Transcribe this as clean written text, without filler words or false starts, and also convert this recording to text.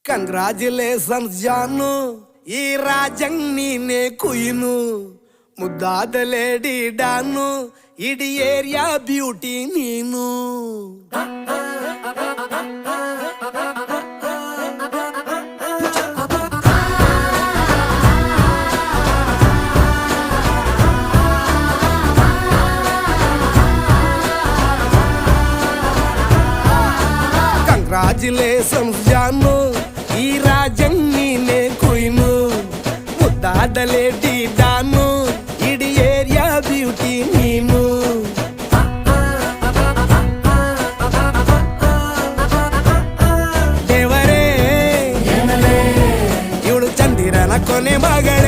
Congratulations ಜಾನು, ಈ ರಾಜಂಗ್ ನೀನೆ ಕುಯ್ನು, ಮುದ್ದಾದ ಲೇಡಿ ಡಾನು, ಇಡೀ ಏರಿಯಾ ಬ್ಯೂಟಿ ನೀನು. ಕಂಗ್ರಾಚುಲೇಷನ್ಸ್ ಜಾನು, ಈ ರಾಜಂಗ್ ನೀನೆ ಕುಯ್ನು, ಮುದ್ದಾದ ಲೇಡಿ ಡಾನು, ಇಡೀ ಏರಿಯಾ ಬ್ಯೂಟಿ ನೀನು. ದೇವರೇ ಇವಳು ಚಂದಿರನ ಕೊನೆ ಮಗಳೇ.